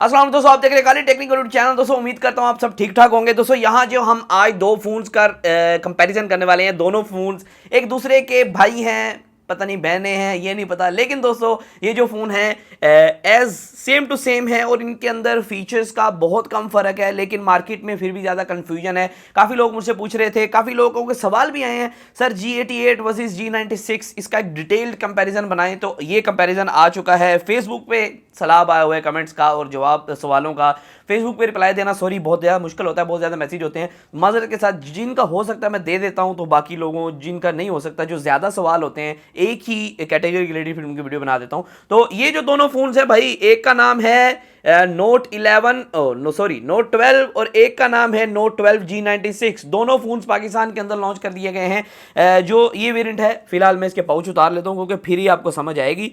अस्सलाम वालेकुम दोस्तों, आप देख रहे हैं खालिद टेक्निकल यूट्यूब चैनल। दोस्तों उम्मीद करता हूँ आप सब ठीक ठाक होंगे। दोस्तों यहाँ जो हम आज दो फोन्स का कंपैरिजन करने वाले हैं, दोनों फोन्स एक दूसरे के भाई हैं, पता नहीं बहनें हैं, ये नहीं पता, लेकिन दोस्तों ये जो फ़ोन है एज सेम टू सेम है और इनके अंदर फीचर्स का बहुत कम फ़र्क है, लेकिन मार्केट में फिर भी ज़्यादा कन्फ्यूजन है। काफ़ी लोग मुझसे पूछ रहे थे, काफ़ी लोगों के सवाल भी आए हैं, सर G88 वर्सेस G96 इसका एक डिटेल्ड कंपैरिजन बनाएं। तो ये कंपैरिजन आ चुका है। फेसबुक पे सलाब आया हुआ है कमेंट्स का और जवाब सवालों का। फेसबुक पे रिप्लाई देना सॉरी बहुत ज़्यादा मुश्किल होता है, बहुत ज़्यादा मैसेज होते हैं। माजरत के साथ जिनका हो सकता है मैं दे देता हूं, तो बाकी लोगों जिनका नहीं हो सकता, जो ज़्यादा सवाल होते हैं, एक ही कैटेगरी रिलेटेड फिर उनकी वीडियो बना देता हूं। तो ये जो दोनों फ़ोन्स हैं भाई, एक का नाम है नोट 12 और एक का नाम है नोट 12 G96। दोनों फोन्स पाकिस्तान के अंदर लॉन्च कर दिए गए हैं। जो ये वेरिएंट है, फिलहाल मैं इसके पाउच उतार लेता हूँ क्योंकि फिर ही आपको समझ आएगी।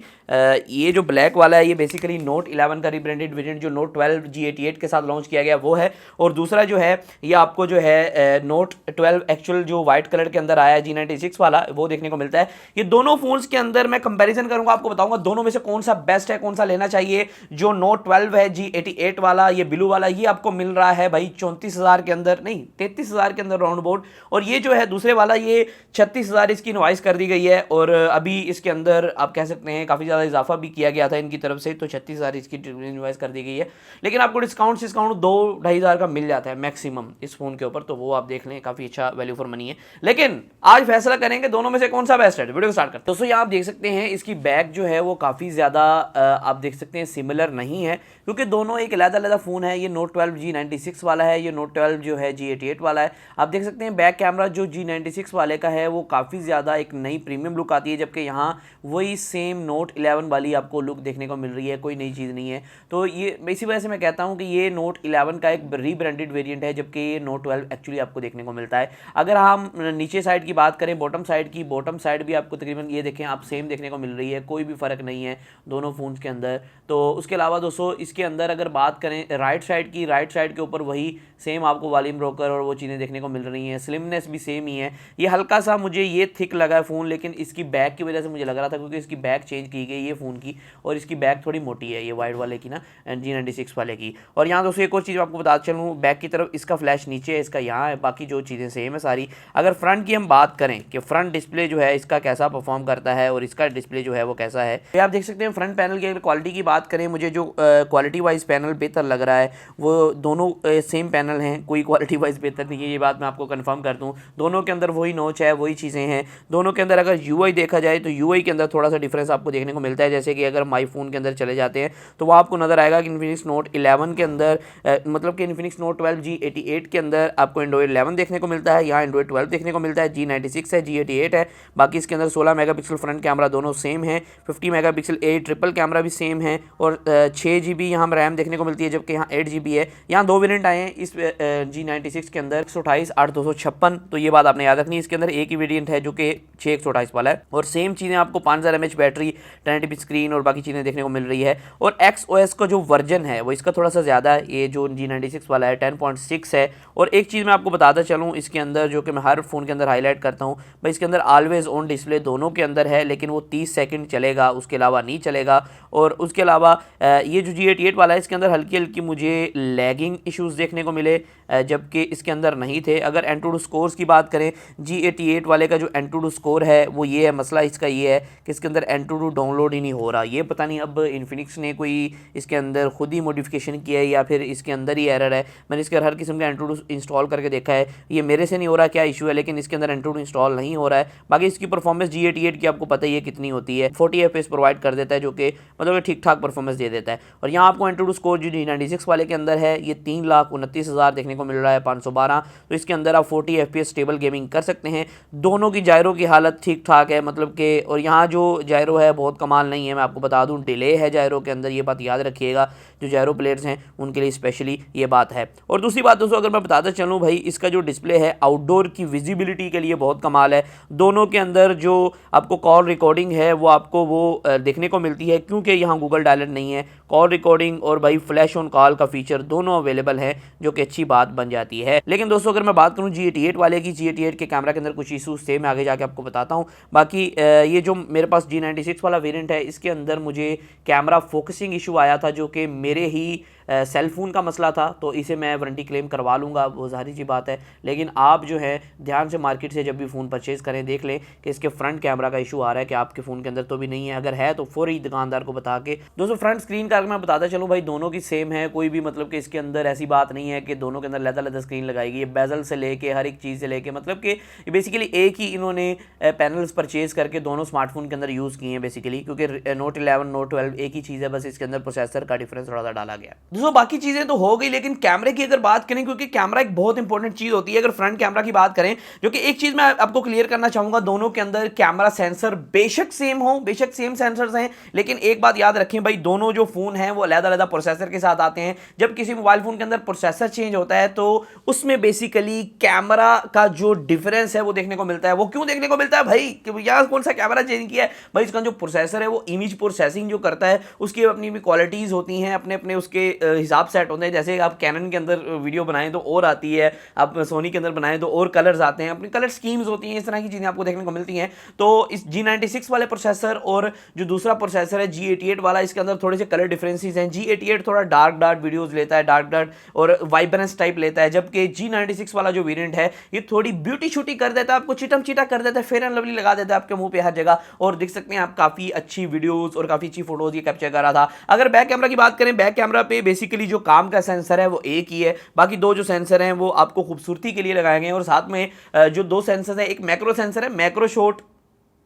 ये जो ब्लैक वाला है ये बेसिकली नोट 11 का रिब्रांडेड वेरिएंट जो नोट 12 G88 के साथ लॉन्च किया गया वो है, और दूसरा जो है ये आपको जो है नोट 12 एक्चुअल जो व्हाइट कलर के अंदर आया है G96 वाला, वो देखने को मिलता है। ये दोनों फोन्स के अंदर मैं कंपेरिजन करूंगा, आपको बताऊंगा दोनों में से कौन सा बेस्ट है, कौन सा लेना चाहिए। जो नोट 12 है G88 वाला, ये ब्लू वाला, ये आपको मिल रहा है भाई 34,000 के अंदर, नहीं 33,000 के अंदर राउंड अबाउट। और ये जो है दूसरे वाला, ये 36,000 इसकी इनवाइस कर दी गई है, और अभी इसके अंदर आप कह सकते हैं काफ़ी ज़्यादा इजाफा भी किया गया था इनकी तरफ से, तो 36,000 इसकी इनवाइस कर दी गई है। लेकिन आपको डिस्काउंट 2-2.5 का मिल जाता है मैक्सिमम इस फोन के ऊपर, तो वो आप देख लें, काफ़ी अच्छा वैल्यू फॉर मनी है। लेकिन आज फैसला करेंगे दोनों में से कौन सा बेस्ट है। वीडियो स्टार्ट करते हैं। दोस्तों यहाँ आप देख सकते हैं इसकी बैक जो है वो काफ़ी ज़्यादा आप देख सकते हैं सिमिलर नहीं है, क्योंकि दोनों एक अलग-अलग फ़ोन है। ये नोट 12 G96 वाला है, ये नोट 12 जो है G88 वाला है। आप देख सकते हैं बैक कैमरा जो G96 वाले का है वो काफ़ी ज़्यादा एक नई प्रीमियम लुक आती है, जबकि यहाँ वही सेम नोट 11 वाली आपको लुक देखने को मिल रही है, कोई नई चीज़ नहीं है। तो ये इसी वजह से मैं कहता हूँ कि ये नोट 11 का एक रीब्रांडेड वेरिएंट है, जबकि ये नोट 12 एक्चुअली आपको देखने को मिलता है। अगर हम नीचे साइड की बात करें, बॉटम साइड की, बॉटम साइड भी आपको तकरीबन ये देखें आप सेम देखने को मिल रही है, कोई भी फ़र्क नहीं है दोनों फ़ोन्स के अंदर। तो उसके अलावा दोस्तों इसके अंदर अगर बात करें राइट साइड के ऊपर वही सेम आपको वॉल्यूम ब्रोकर और वो चीज़ें देखने को मिल रही हैं। स्लिमनेस भी सेम ही है। ये हल्का सा मुझे ये थिक लगा है फ़ोन, लेकिन इसकी बैक की वजह से मुझे लग रहा था, क्योंकि इसकी बैक चेंज की गई है फ़ोन की, और इसकी बैक थोड़ी मोटी है ये वाइड वाले की ना, G96 वाले की। और यहाँ दोस्तों एक और चीज़ आपको बता चलूँ, बैक की तरफ इसका फ्लैश नीचे है, इसका यहाँ है, बाकी जो चीज़ें सेम है सारी। अगर फ्रंट की हम बात करें कि फ्रंट डिस्प्ले जो है इसका कैसा परफॉर्म करता है और इसका डिस्प्ले जो है वो कैसा है, तो आप देख सकते हैं फ्रंट पैनल की अगर क्वालिटी की बात करें, मुझे जो क्वालिटी वाइज पैनल बेहतर लग रहा है वो दोनों सेम पैनल हैं, कोई क्वालिटी वाइज बेहतर नहीं है, ये बात मैं आपको कंफर्म कर दूं। दोनों के अंदर वही नोच है, वही चीज़ें हैं। दोनों के अंदर अगर यूआई देखा जाए तो यूआई के अंदर थोड़ा सा डिफरेंस आपको देखने को मिलता है, जैसे कि अगर माई फ़ोन के अंदर चले जाते हैं तो वो आपको नज़र आएगा कि इन्फिनिक्स नोट 11 के अंदर मतलब कि इन्फिनिक्स नोट 12 G88 के अंदर आपको एंड्रॉइड 11 देखने को मिलता है, यहाँ एंड्रॉइड 12 देखने को मिलता है। G96 है, G88 है। बाकी इसके अंदर 16 मेगापिक्सल फ्रंट कैमरा दोनों सेम है, 50 मेगापिक्सल ए ट्रिपल कैमरा भी सेम है, और 6 GB यहाँ रैम देखने को मिलती है, जबकि यहाँ 8 GB है। यहाँ दो वेरिएंट आए हैं इस G96 के अंदर, 128 8 256, तो ये बात आपने याद रखनी है। इसके अंदर एक ही वेरिएंट है जो कि 6 128 वाला है, और सेम चीज़ें आपको 5000 mAh बैटरी, 1080p स्क्रीन और बाकी चीज़ें देखने को मिल रही है। और XOS का जो वर्जन है वो इसका थोड़ा सा ज़्यादा है, ये जो G96 वाला है 10.6 है। और एक चीज़ मैं आपको बताता चलूँ इसके अंदर, जो कि मैं हर फ़ोन के अंदर हाईलाइट करता हूँ भाई, इसके अंदर ऑलवेज ऑन डिस्प्ले दोनों के अंदर है, लेकिन वो 30 सेकंड चलेगा, उसके अलावा नहीं चलेगा। और उसके अलावा ये जो G88 वाला है इसके अंदर हल्की हल्की मुझे लैगिंग इश्यूज़ देखने को मिले, जबकि इसके अंदर नहीं थे। अगर एंटूडू स्कोर्स की बात करें, G88 वाले का जो एंटूडू स्कोर है वो ये है, मसला इसका ये है कि इसके अंदर एंटूडू डाउनलोड ही नहीं हो रहा। ये पता नहीं अब इन्फिनिक्स ने कोई इसके अंदर खुद ही मॉडिफिकेशन किया है या फिर इसके अंदर ही एरर है। मैंने इसके हर किस्म का एंटूडू इंस्टॉल करके देखा है, ये मेरे से नहीं हो रहा क्या इशू है, लेकिन इसके अंदर एंटूडू इंस्टॉल नहीं हो रहा है। बाकी इसकी परफॉर्मेंस G88 की आपको पता ही है कितनी होती है, 40 FPS प्रोवाइड कर देता है, जो कि मतलब ठीक ठाक परफॉर्मेंस दे देता है। और यहाँ आपको एंटूडू स्कोर जो G96 वाले के अंदर है ये 3,29,000 देखने को मिल रहा है, 512। तो इसके अंदर आप 40 FPS स्टेबल गेमिंग कर सकते हैं। दोनों की जायरो की हालत ठीक ठाक है, मतलब कि, और यहाँ जो जायरो है बहुत कमाल नहीं है, मैं आपको बता दूँ डिले है जायरो के अंदर, ये बात याद रखिएगा, जो जायरो प्लेयर्स हैं उनके लिए स्पेशली ये बात है। और दूसरी बात दोस्तों अगर मैं बताता चलूँ भाई, इसका जो डिस्प्ले है आउटडोर की विजिबिलिटी के लिए बहुत कमाल है। दोनों के अंदर जो आपको कॉल रिकॉर्डिंग है वो आपको वो देखने को मिलती है, क्योंकि यहाँ गूगल डायलेट नहीं है। कॉल रिकॉर्डिंग और भाई फ्लैश ऑन कॉल का फीचर दोनों अवेलेबल है, जो कि अच्छी बात बन जाती है। लेकिन दोस्तों अगर मैं बात करूँ G88 वाले की, G88 के कैमरा के अंदर कुछ इशूज़ थे, मैं आगे जाके आपको बताता हूँ। बाकी ये जो मेरे पास G96 वाला वेरिएंट है इसके अंदर मुझे कैमरा फोकसिंग इशू आया था, जो कि मेरे ही सेल फ़ोन का मसला था तो इसे मैं वारंटी क्लेम करवा लूँगा, वो ज़ाहिर सी बात है। लेकिन आप जो है ध्यान से मार्केट से जब भी फ़ोन परचेज़ करें देख लें कि इसके फ्रंट कैमरा का इशू आ रहा है कि आपके फ़ोन के अंदर तो भी नहीं है, अगर है तो फौरी दुकानदार को बता के। दोस्तों फ्रंट स्क्रीन का मैं बताता चलूँ भाई, दोनों की सेम है, कोई भी मतलब कि इसके अंदर ऐसी बात नहीं है कि दोनों के अंदर लहदा स्क्रीन लगाएगी। ये बेजल से लेके हर एक चीज़ से लेके मतलब कि बेसिकली एक ही इन्होंने पैनल्स परचेज करके दोनों स्मार्टफोन के अंदर यूज़ किए हैं बेसिकली, क्योंकि नोट 11 नोट 12 एक ही चीज़ है, बस इसके अंदर प्रोसेसर का डिफरेंस थोड़ा सा डाला गया। दोस्तों बाकी चीज़ें तो हो गई, लेकिन कैमरे की अगर बात करें, क्योंकि कैमरा एक बहुत इंपॉर्टेंट चीज़ होती है। अगर फ्रंट कैमरा की बात करें, जो कि एक चीज़ मैं आपको क्लियर करना चाहूँगा, दोनों के अंदर कैमरा सेंसर बेशक सेम हो, बेशक सेम सेंसर्स हैं, लेकिन एक बात याद रखें भाई, दोनों जो फ़ोन हैं वो अलग-अलग प्रोसेसर के साथ आते हैं। जब किसी मोबाइल फ़ोन के अंदर प्रोसेसर चेंज होता है तो उसमें बेसिकली कैमरा का जो डिफरेंस है वो देखने को मिलता है। वो क्यों देखने को मिलता है भाई, कि यार कौन सा कैमरा चेंज किया है भाई, इसका जो प्रोसेसर है वो इमेज प्रोसेसिंग जो करता है उसकी अपनी भी क्वालिटीज़ होती हैं, अपने अपने उसके हिसाब सेट होते हैं। जैसे आप कैनन के अंदर वीडियो बनाएं तो और आती है, आप सोनी के अंदर बनाएं तो और कलर्स आते हैं, अपनी कलर स्कीम्स होती हैं, इस तरह की चीज़ें आपको देखने को मिलती हैं। तो इस G96 वाले प्रोसेसर और जो दूसरा प्रोसेसर है G88 वाला, इसके अंदर थोड़े से कलर डिफरेंसेस हैं। G88 थोड़ा डार्क वीडियोस लेता है, डार्क और वाइब्रेंस टाइप लेता है, जबकि G96 वाला जो वेरिएंट है ये थोड़ी ब्यूटी शूटी कर देता है, आपको चिटम चीटा कर देता है, फेयर एंड लवली लगा देता है आपके मुंह पे हर जगह, और देख सकते हैं आप काफ़ी अच्छी वीडियोस और काफ़ी अच्छी फोटोज ये कैप्चर कर रहा था। अगर बैक कैमरा की बात करें, बैक कैमरा पे बेसिकली जो काम का सेंसर है वो एक ही है, बाकी दो जो सेंसर हैं वो आपको खूबसूरती के लिए लगाए गए हैं, और साथ में जो दो सेंसर है, एक मैक्रो सेंसर है, मैक्रो शॉट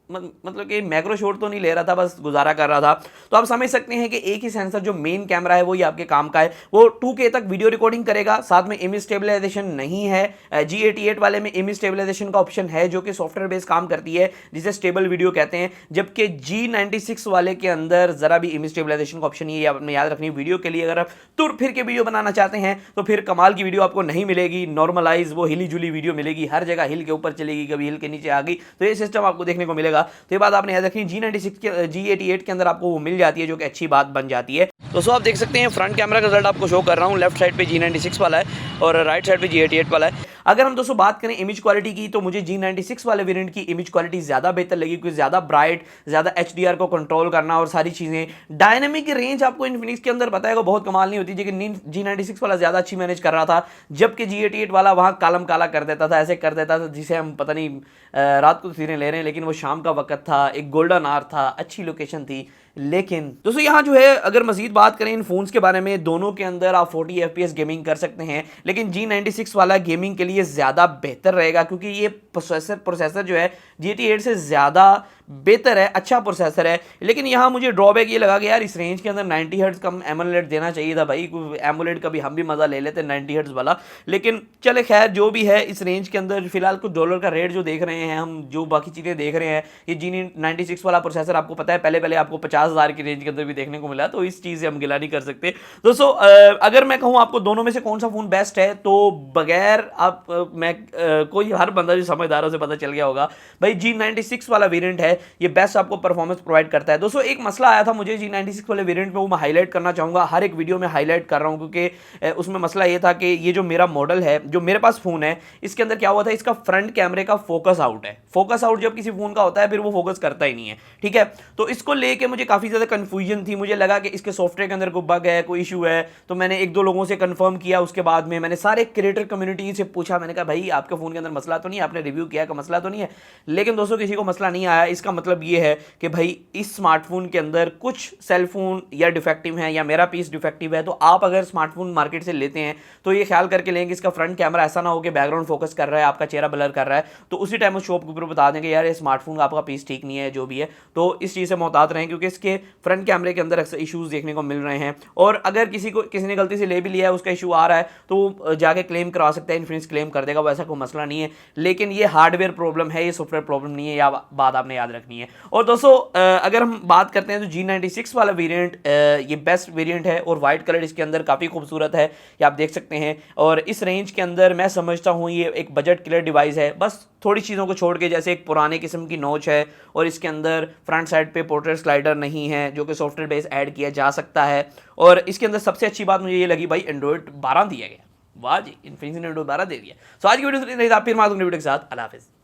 मतलब कि मैक्रो शॉट तो नहीं ले रहा था, बस गुजारा कर रहा था। तो आप समझ सकते हैं कि एक ही सेंसर जो मेन कैमरा है वो ही आपके काम का है, वो 2K तक वीडियो रिकॉर्डिंग करेगा, साथ में इमेज स्टेबलाइजेशन नहीं है। G88 वाले में इमेज स्टेबलाइजेशन का ऑप्शन है जो कि सॉफ्टवेयर बेस्ड काम करती है, जिसे स्टेबल वीडियो कहते हैं, जबकि G96 वाले के अंदर जरा भी इमेज स्टेबलाइजेशन का ऑप्शन नहीं है। आपने याद रखनी, वीडियो के लिए अगर आप तुर फिर के वीडियो बनाना चाहते हैं तो फिर कमाल की वीडियो आपको नहीं मिलेगी, नॉर्मलाइज वो हिली जुली वीडियो मिलेगी, हर जगह हिल के ऊपर चलेगी, कभी हिल के नीचे आ गई, तो ये सिस्टम आपको देखने को मिलेगा। तो ये बात आपने याद रखनी, G96 के G88 के अंदर आपको वो मिल जाती है, जो कि अच्छी बात बन जाती है। दोस्तों आप देख सकते हैं फ्रंट कैमरा का रिजल्ट आपको शो कर रहा हूँ, लेफ्ट साइड पे G96 वाला है और राइट साइड पे G88 वाला है। अगर हम दोस्तों बात करें इमेज क्वालिटी की, तो मुझे G96 वाले वेरिएंट की इमेज क्वालिटी ज़्यादा बेहतर लगी, क्योंकि ज़्यादा ब्राइट, ज़्यादा HDR को कंट्रोल करना और सारी चीज़ें, डायनेमिक रेंज आपको इन्फिनिक्स के अंदर बताएगा बहुत कमाल नहीं होती, लेकिन G96 वाला ज़्यादा अच्छी मैनेज कर रहा था, जबकि G88 वाला वहाँ कालम काला कर देता था, ऐसे कर देता था जिसे हम पता नहीं रात को तस्वीरें ले रहे हैं, लेकिन वो शाम का वक्त था, एक गोल्डन आवर था, अच्छी लोकेशन थी। लेकिन दोस्तों यहाँ जो है अगर मजीद बात करें इन फोन्स के बारे में, दोनों के अंदर आप 40 FPS गेमिंग कर सकते हैं, लेकिन G96 वाला गेमिंग के लिए ज़्यादा बेहतर रहेगा, क्योंकि ये प्रोसेसर जो है G88 से ज़्यादा बेहतर है, अच्छा प्रोसेसर है। लेकिन यहाँ मुझे ड्रॉबैक ये लगा कि यार इस रेंज के अंदर 90 हर्ट्ज़ कम एमोलेड देना चाहिए था भाई, एमोलेड का भी हम भी मज़ा ले लेते 90 हर्ट्ज़ वाला, लेकिन चले खैर जो भी है, इस रेंज के अंदर फिलहाल कुछ डॉलर का रेट जो देख रहे हैं हम, जो बाकी चीज़ें देख रहे हैं, ये G96 वाला प्रोसेसर आपको पता है पहले आपको 50,000 की रेंज के अंदर भी देखने को मिला, तो इस चीज़ से हम गिला नहीं कर सकते। दोस्तों अगर मैं कहूँ आपको दोनों में से कौन सा फ़ोन बेस्ट है, तो बगैर आप कोई हर बंदा जो समझदारों से पता चल गया होगा भाई, G96 वाला वेरिएंट है, ये बेस्ट आपको परफॉर्मेंस प्रोवाइड करता है। दोस्तों एक मसला आया था मुझे G96 वाले वेरिएंट में, वो मैं हाईलाइट करना चाहूँगा, हर एक वीडियो में हाईलाइट कर रहा हूँ, क्योंकि उसमें मसला ये था कि ये जो मेरा मॉडल है, जो मेरे पास फ़ोन है, इसके अंदर क्या हुआ था, इसका फ्रंट कैमरे का फोकस आउट है। फोकस आउट जब किसी फ़ोन का होता है फिर वो फोकस करता ही नहीं है, ठीक है। तो इसको लेके मुझे काफ़ी ज़्यादा कन्फ्यूजन थी, मुझे लगा कि इसके सॉफ्टवेयर के अंदर कोई बग है, कोई इशू है, तो मैंने एक दो लोगों से कंफर्म किया, उसके बाद में मैंने सारे क्रिएटर कम्युनिटी से पूछा, मैंने कहा भाई आपके फ़ोन के अंदर मसला तो नहीं है, आपने रिव्यू किया का मसला तो नहीं है, लेकिन दोस्तों किसी को मसला नहीं आया। इसका मतलब ये है कि भाई इस स्मार्टफोन के अंदर कुछ सेल फोन या डिफेक्टिव है या मेरा पीस डिफेक्टिव है, तो आप अगर स्मार्टफोन मार्केट से लेते हैं तो ये ख्याल करके लेंगे इसका फ्रंट कैमरा ऐसा ना हो कि बैकग्राउंड फोकस कर रहा है, आपका चेहरा ब्लर कर रहा है, तो उसी टाइम उस शॉप के ऊपर बता देंगे यार ये स्मार्टफोन का आपका पीस ठीक नहीं है, जो भी है। तो इस चीज़ से मोहतात रहें, क्योंकि इसके फ्रंट कैमरे के अंदर अक्सर इशूज़ देखने को मिल रहे हैं, और अगर किसी ने गलती से ले भी लिया है, उसका इशू आ रहा है, तो जाके क्लेम करा सकता है, इन्फिनिक्स क्लेम कर देगा, वैसा कोई मसला नहीं है। लेकिन ये हार्डवेयर प्रॉब्लम है, ये सॉफ्टवेयर प्रॉब्लम नहीं है, या बात आपने याद रखनी है। और दोस्तों अगर हम बात करते हैं तो G96 वाला वेरिएंट ये बेस्ट वेरिएंट है, और वाइट कलर इसके अंदर काफ़ी खूबसूरत है, ये आप देख सकते हैं। और इस रेंज के अंदर मैं समझता हूँ ये एक बजट क्लियर डिवाइस है, बस थोड़ी चीज़ों को छोड़ के, जैसे एक पुराने किस्म की नोच है, और इसके अंदर फ्रंट साइड पे पोर्ट्रेट स्लाइडर नहीं है, जो कि सॉफ्टवेयर बेस ऐड किया जा सकता है। और इसके अंदर सबसे अच्छी बात मुझे ये लगी भाई, एंड्रॉइड 12 दिया गया, वाह जी, इन्फिनिक्स ने एंड्रॉइड 12 दे दिया। सो आज की वीडियो फिर वीडियो के साथ, अल्लाह हाफिज़।